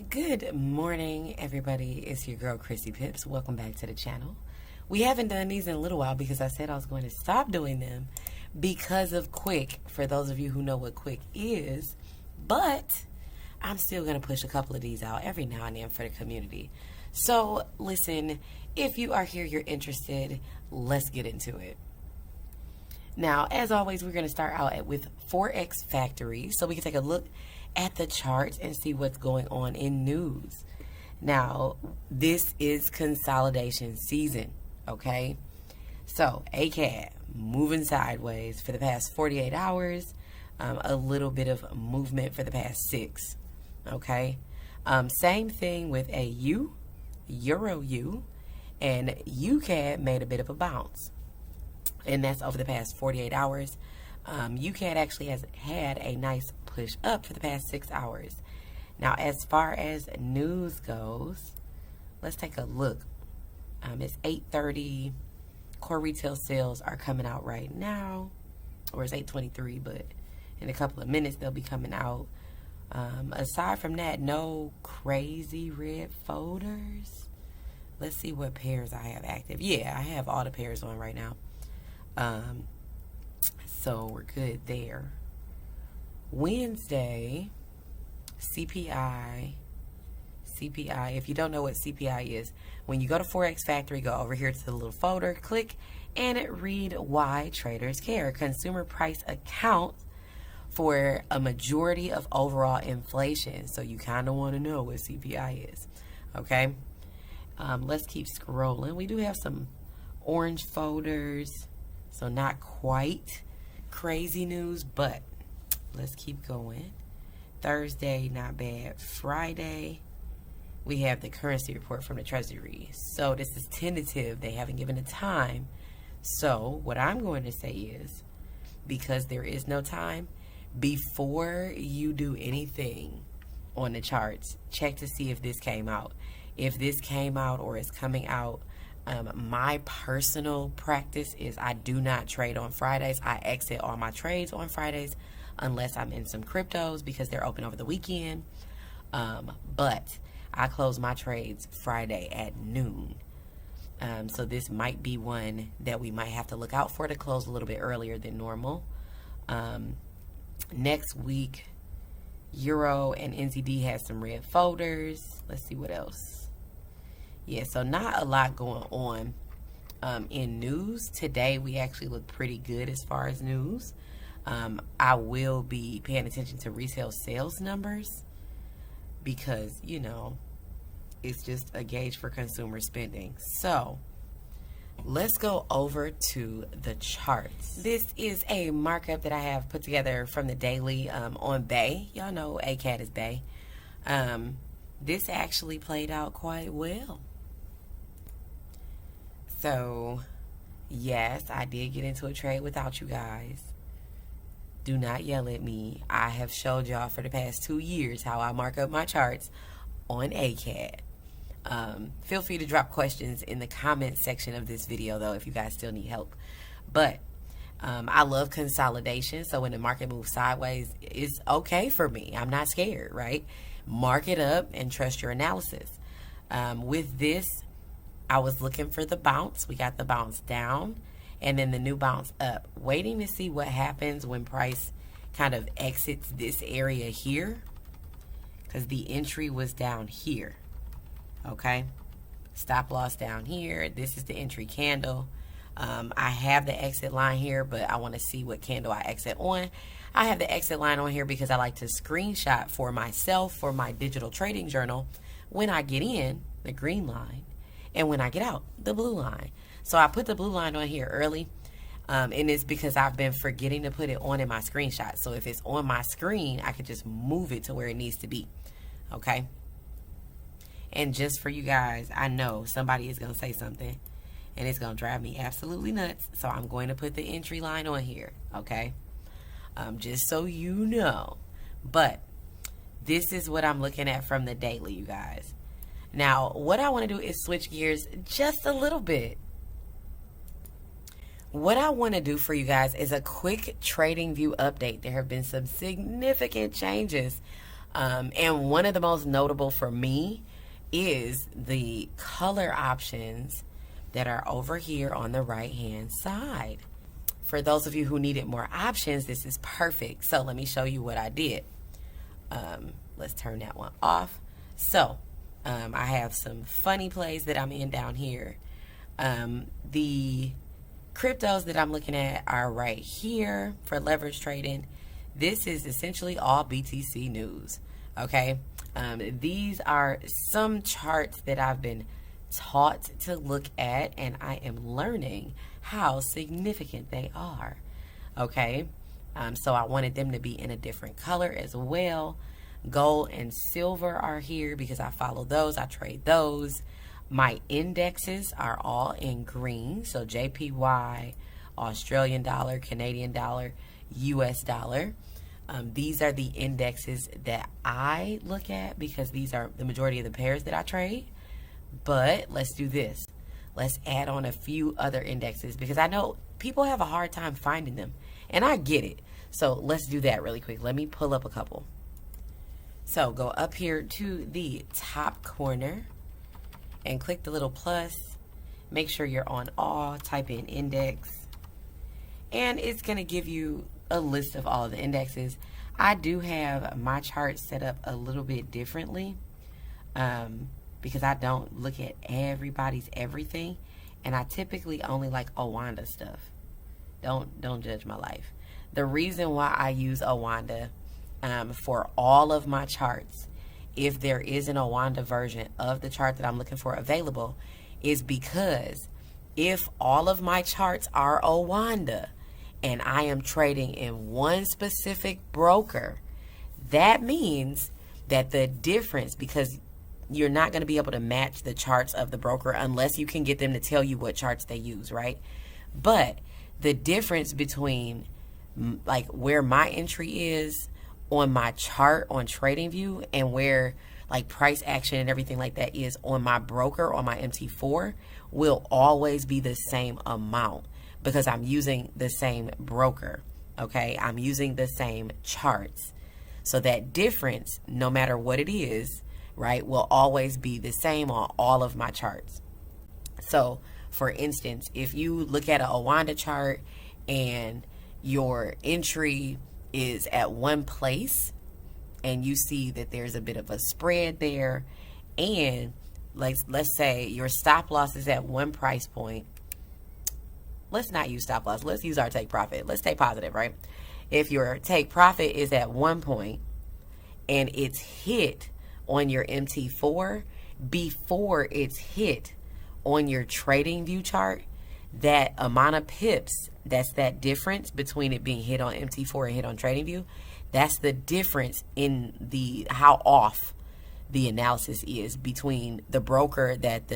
Good morning, everybody. It's your girl, Chrissy Pips. Welcome back to the channel. We haven't done these in a little while because I said I was going to stop doing them because of Quick, for those of you who know what Quick is. But I'm still going to push a couple of these out every now and then for the community. So, listen, if you are here, you're interested, let's get into it. Now, as always, we're going to start out with Forex Factory so we can take a look at the charts and see what's going on in news. Now, this is consolidation season, okay? So, ACAD moving sideways for the past 48 hours, a little bit of movement for the past 6, okay? Same thing with AU, Euro U, and UCAD made a bit of a bounce. And that's over the past 48 hours. UCAD actually has had a nice push up for the past 6 hours. Now, as far as news goes, let's take a look. It's 8:30. Core retail sales are coming out right now, or it's 8:23, but in a couple of minutes they'll be coming out. Aside from that, no crazy red folders. Let's see what pairs I have active. Yeah, I have all the pairs on right now. So we're good there. Wednesday, CPI. If you don't know what CPI is, when you go to Forex Factory, go over here to the little folder, click, and read why traders care. Consumer price accounts for a majority of overall inflation. So you kind of want to know what CPI is. Okay? Let's keep scrolling. We do have some orange folders. So not quite crazy news, but let's keep going. Thursday, not bad. Friday, we have the currency report from the Treasury. So this is tentative. They haven't given a time. So what I'm going to say is, because there is no time, before you do anything on the charts, check to see if this came out. If this came out or is coming out, my personal practice is I do not trade on Fridays. I exit all my trades on Fridays unless I'm in some cryptos because they're open over the weekend. But I close my trades Friday at noon. So this might be one that we might have to look out for to close a little bit earlier than normal. Next week, Euro and NZD has some red folders. Let's see what else. Yeah, so not a lot going on in news. Today, we actually look pretty good as far as news. I will be paying attention to retail sales numbers because, you know, it's just a gauge for consumer spending. So, let's go over to the charts. This is a markup that I have put together from the daily on Bay. Y'all know ACAD is Bay. This actually played out quite well. So, yes, I did get into a trade without you guys. Do not yell at me. I have showed y'all for the past 2 years how I mark up my charts on ACAD. Feel free to drop questions in the comment section of this video, though, if you guys still need help. But I love consolidation, so when the market moves sideways, it's okay for me. I'm not scared, right? Mark it up and trust your analysis. With this, I was looking for the bounce. We got the bounce down and then the new bounce up. Waiting to see what happens when price kind of exits this area here, because the entry was down here. Okay? Stop loss down here. This is the entry candle. I have the exit line here, but I want to see what candle I exit on. I have the exit line on here because I like to screenshot for myself for my digital trading journal when I get in, the green line, and when I get out, the blue line. So I put the blue line on here early, and it's because I've been forgetting to put it on in my screenshot. So if it's on my screen, I could just move it to where it needs to be, okay? And just for you guys, I know somebody is going to say something, and it's going to drive me absolutely nuts. So I'm going to put the entry line on here, okay? Just so you know. But this is what I'm looking at from the daily, you guys. Now, what I want to do is switch gears just a little bit. What I want to do for you guys is a quick TradingView update. There have been some significant changes And one of the most notable for me is the color options that are over here on the right hand side. For those of you who needed more options, this is perfect. So let me show you what I did. Let's turn that one off. So I have some funny plays that I'm in down here. The cryptos that I'm looking at are right here for leverage trading. This is essentially all BTC news. Okay, these are some charts that I've been taught to look at, and I am learning how significant they are. Okay, so I wanted them to be in a different color as well. Gold and silver are here because I follow those, I trade those. My indexes are all in green, so JPY, Australian dollar, Canadian dollar, US dollar. These are the indexes that I look at because these are the majority of the pairs that I trade. But let's do this. Let's add on a few other indexes because I know people have a hard time finding them, and I get it. So let's do that really quick. Let me pull up a couple. So go up here to the top corner and click the little plus. Make sure you're on all, type in index, and it's going to give you a list of all of the indexes. I do have my chart set up a little bit differently because I don't look at everybody's everything, and I typically only like Owanda stuff. Don't judge my life. The reason why I use Owanda for all of my charts, if there is an Owanda version of the chart that I'm looking for available, is because if all of my charts are Owanda and I am trading in one specific broker, that means that the difference, because you're not going to be able to match the charts of the broker unless you can get them to tell you what charts they use, right? But the difference between like where my entry is on my chart on TradingView and where like price action and everything like that is on my broker, on my MT4, will always be the same amount because I'm using the same broker, okay? I'm using the same charts. So that difference, no matter what it is, right, will always be the same on all of my charts. So, for instance, if you look at a Owanda chart and your entry is at one place and you see that there's a bit of a spread there, and let's say your stop loss is at one price point. Let's not use stop loss. Let's use our take profit. Let's take positive, right? If your take profit is at one point and it's hit on your MT4 before it's hit on your TradingView chart, that amount of pips, that's that difference between it being hit on MT4 and hit on TradingView, that's the difference in the how off the analysis is between the broker that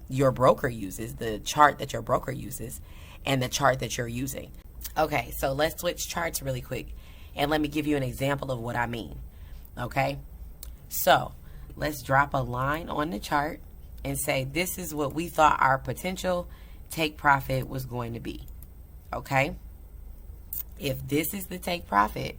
your broker uses, the chart that your broker uses, and the chart that you're using. Okay, so let's switch charts really quick and let me give you an example of what I mean. Okay, so let's drop a line on the chart and say this is what we thought our potential take profit was going to be. Okay, if this is the take profit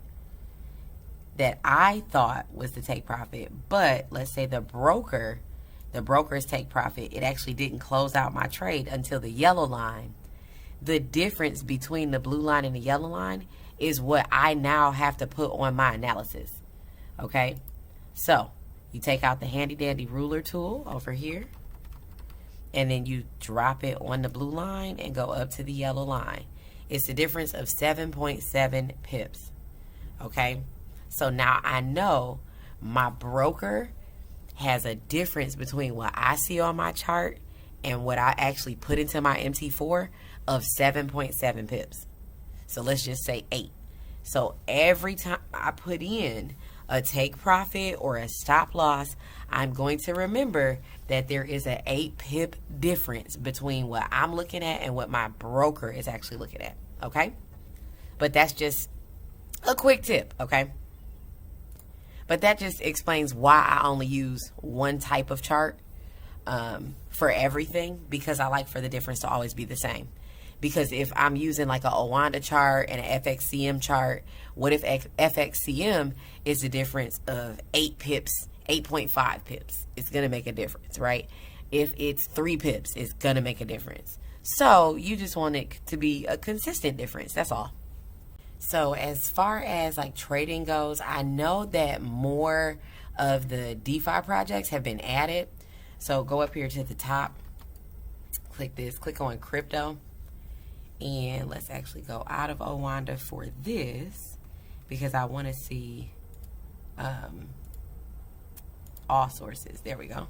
that I thought was the take profit, but let's say the broker's take profit, it actually didn't close out my trade until the yellow line. The difference between the blue line and the yellow line is what I now have to put on my analysis. Okay, so you take out the handy dandy ruler tool over here, and then you drop it on the blue line and go up to the yellow line. It's the difference of 7.7 pips. Okay, so now I know my broker has a difference between what I see on my chart and what I actually put into my MT4 of 7.7 pips. So let's just say 8. So every time I put in a take profit or a stop loss, I'm going to remember that there is an 8 pip difference between what I'm looking at and what my broker is actually looking at. Okay, but that's just a quick tip. Okay, but that just explains why I only use one type of chart for everything, because I like for the difference to always be the same. Because if I'm using like a Owanda chart and an FXCM chart, what if FXCM is the difference of 8 pips, 8.5 pips? It's going to make a difference, right? If it's 3 pips, it's going to make a difference. So you just want it to be a consistent difference. That's all. So as far as like trading goes, I know that more of the DeFi projects have been added. So go up here to the top, click this, click on crypto, and let's actually go out of Owanda for this because I want to see all sources. There we go.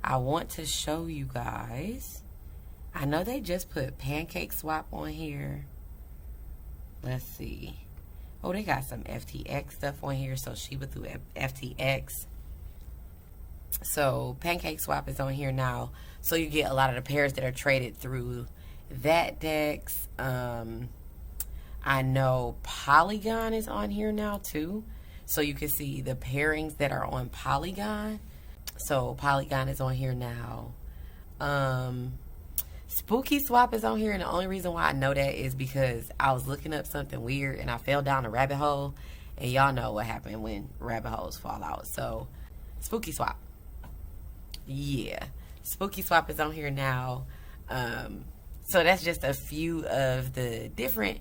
I want to show you guys. I know they just put PancakeSwap on here. Let's see. Oh, they got some FTX stuff on here. So Shiba through FTX. So PancakeSwap is on here now. So you get a lot of the pairs that are traded through that DEX. I know Polygon is on here now too. So you can see the pairings that are on Polygon. So Polygon is on here now. Spooky Swap is on here, and the only reason why I know that is because I was looking up something weird and I fell down a rabbit hole, and y'all know what happened when rabbit holes fall out. So Spooky Swap, yeah, Spooky Swap is on here now. So that's just a few of the different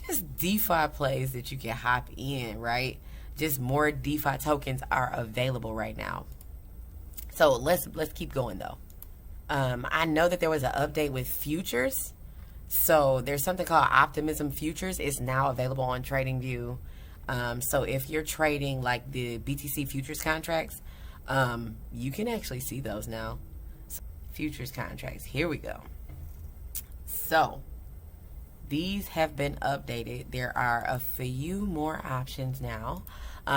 just DeFi plays that you can hop in, right? Just more DeFi tokens are available right now. So let's keep going though. I know that there was an update with futures. So there's something called Optimism Futures. It's now available on TradingView. So if you're trading like the BTC futures contracts, you can actually see those now. So, futures contracts. Here we go. So these have been updated. There are a few more options now.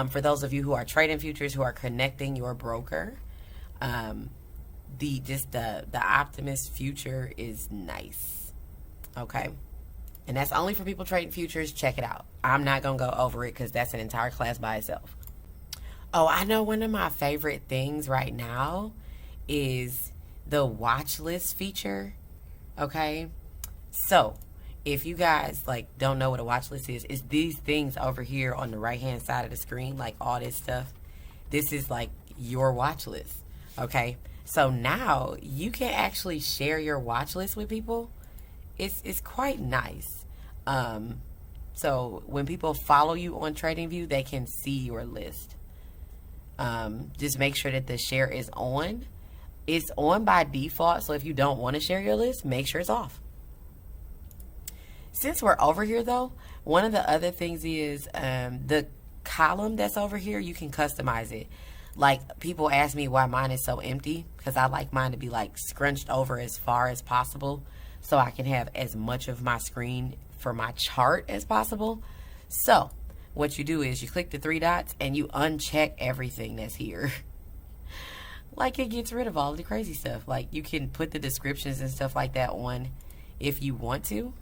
For those of you who are trading futures, who are connecting your broker, the Optimist future is nice. Okay, and that's only for people trading futures. Check it out. I'm not gonna go over it because that's an entire class by itself. Oh, I know one of my favorite things right now is the watch list feature. Okay, so if you guys like don't know what a watch list is, it's these things over here on the right hand side of the screen, like all this stuff. This is like your watch list. Okay, so now you can actually share your watch list with people. It's quite nice. So when people follow you on TradingView, they can see your list. Just make sure that the share is on. It's on by default, so if you don't want to share your list, make sure it's off. Since we're over here though, one of the other things is the column that's over here, you can customize it. Like, people ask me why mine is so empty, because I like mine to be like scrunched over as far as possible so I can have as much of my screen for my chart as possible. So what you do is you click the 3 dots and you uncheck everything that's here. Like, it gets rid of all of the crazy stuff. Like, you can put the descriptions and stuff like that on if you want to.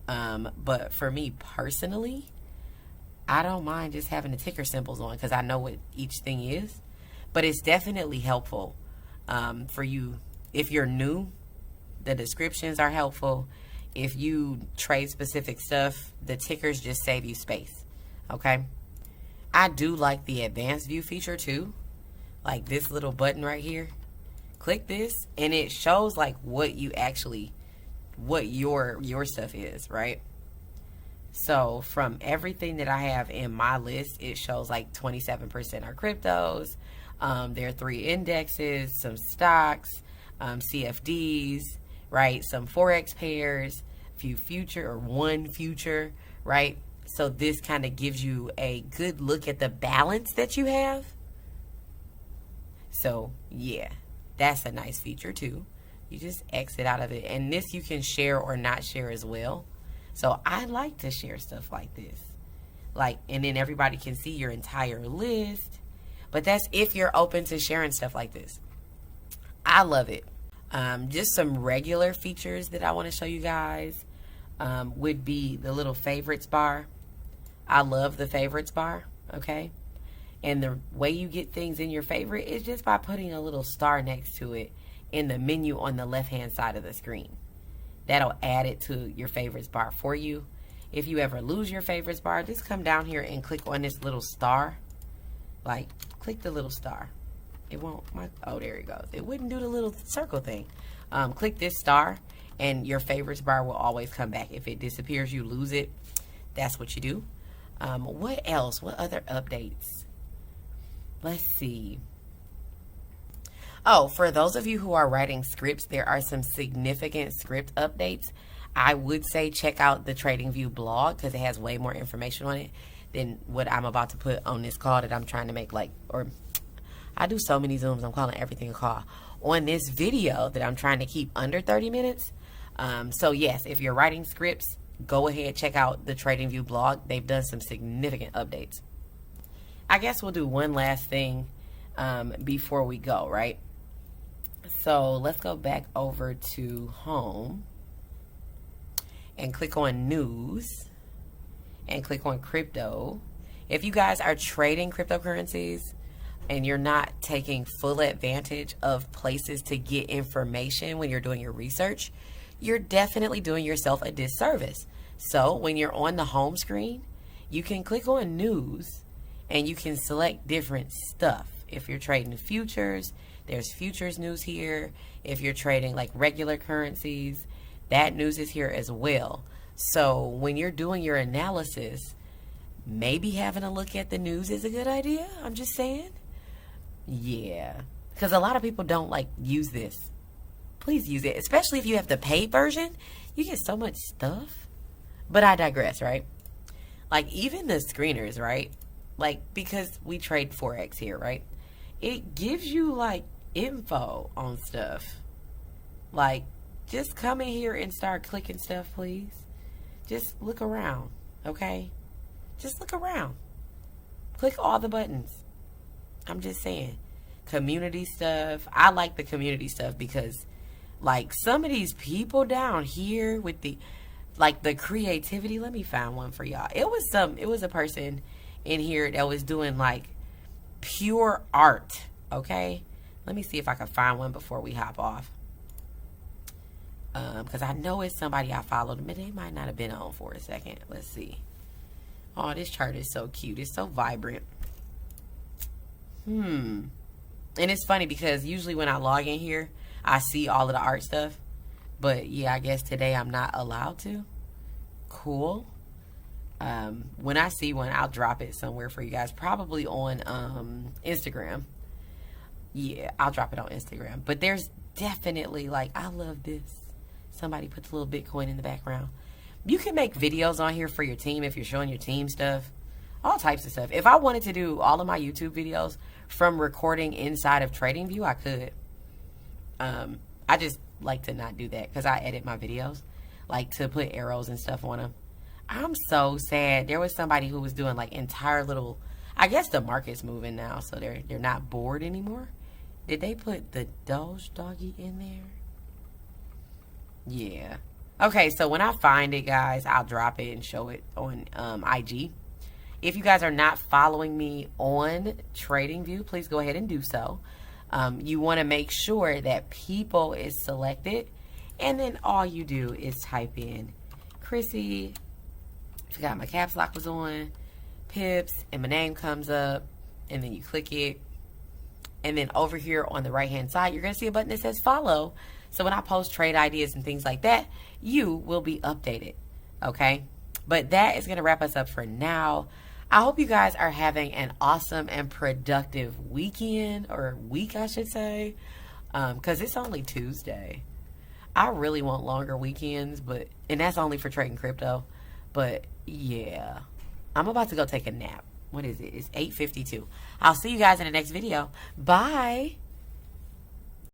But for me personally, I don't mind just having the ticker symbols on because I know what each thing is. But it's definitely helpful for you. If you're new, the descriptions are helpful. If you trade specific stuff, the tickers just save you space. Okay? I do like the advanced view feature too. Like this little button right here. Click this and it shows like what you actually, what your stuff is, right? So from everything that I have in my list, it shows like 27% are cryptos. There are 3 indexes, some stocks, CFDs, right? Some Forex pairs, few future or one future, right? So this kind of gives you a good look at the balance that you have. So yeah, that's a nice feature too. You just exit out of it. And this you can share or not share as well. So I like to share stuff like this. Like, and then everybody can see your entire list. But that's if you're open to sharing stuff like this. I love it. Just some regular features that I want to show you guys would be the little favorites bar. I love the favorites bar, okay? And the way you get things in your favorite is just by putting a little star next to it in the menu on the left-hand side of the screen. That'll add it to your favorites bar for you. If you ever lose your favorites bar, just come down here and click on this little star. Like, click the little star. It won't, oh, there it goes. It wouldn't do the little circle thing. Click this star, and your favorites bar will always come back. If it disappears, you lose it. That's what you do. What else? What other updates? Let's see. Oh, for those of you who are writing scripts, there are some significant script updates. I would say check out the TradingView blog because it has way more information on it than what I'm about to put on this call that I'm trying to make, like, or I do so many Zooms, I'm calling everything a call. On this video that I'm trying to keep under 30 minutes. So yes, if you're writing scripts, go ahead, check out the TradingView blog. They've done some significant updates. I guess we'll do one last thing before we go, right? So let's go back over to home and click on news and click on crypto. If you guys are trading cryptocurrencies and you're not taking full advantage of places to get information when you're doing your research, you're definitely doing yourself a disservice. So when you're on the home screen, you can click on news and you can select different stuff. If you're trading futures, there's futures news here. If you're trading like regular currencies, that news is here as well. So when you're doing your analysis, maybe having a look at the news is a good idea. I'm just saying. Yeah. Because a lot of people don't like use this. Please use it. Especially if you have the paid version. You get so much stuff. But I digress, right? Like even the screeners, right? Like because we trade Forex here, right? It gives you like info on stuff. Like just come in here and start clicking stuff, please. Just look around, okay? Just look around. Click all the buttons. I'm just saying. Community stuff. I like the community stuff because like some of these people down here with the like the creativity. Let me find one for y'all. It was a person in here that was doing like pure art, okay? Let me see if I can find one before we hop off. Because I know it's somebody I followed, but they might not have been on for a second. Let's see. Oh, this chart is so cute. It's so vibrant. And it's funny because usually when I log in here, I see all of the art stuff. But yeah, I guess today I'm not allowed to. Cool. When I see one, I'll drop it somewhere for you guys. Probably on Instagram. Yeah, I'll drop it on Instagram. But there's definitely like, I love this. Somebody puts a little Bitcoin in the background. You can make videos on here for your team if you're showing your team stuff. All types of stuff. If I wanted to do all of my YouTube videos from recording inside of TradingView, I could. I just like to not do that because I edit my videos. Like to put arrows and stuff on them. I'm so sad. There was somebody who was doing like entire little, I guess the market's moving now, so they're not bored anymore. Did they put the Doge doggy in there? Yeah. Okay, so when I find it, guys, I'll drop it and show it on IG. If you guys are not following me on TradingView, please go ahead and do so. You want to make sure that people is selected. And then all you do is type in Chrissy. Forgot my caps lock was on. Pips. And my name comes up. And then you click it. And then over here on the right hand side, you're going to see a button that says follow. So when I post trade ideas and things like that, you will be updated. Okay? But that is going to wrap us up for now. I hope you guys are having an awesome and productive weekend, or week, I should say, because it's only Tuesday. I really want longer weekends, and that's only for trading crypto. But yeah, I'm about to go take a nap. What is it? It's 8:52. I'll see you guys in the next video. Bye.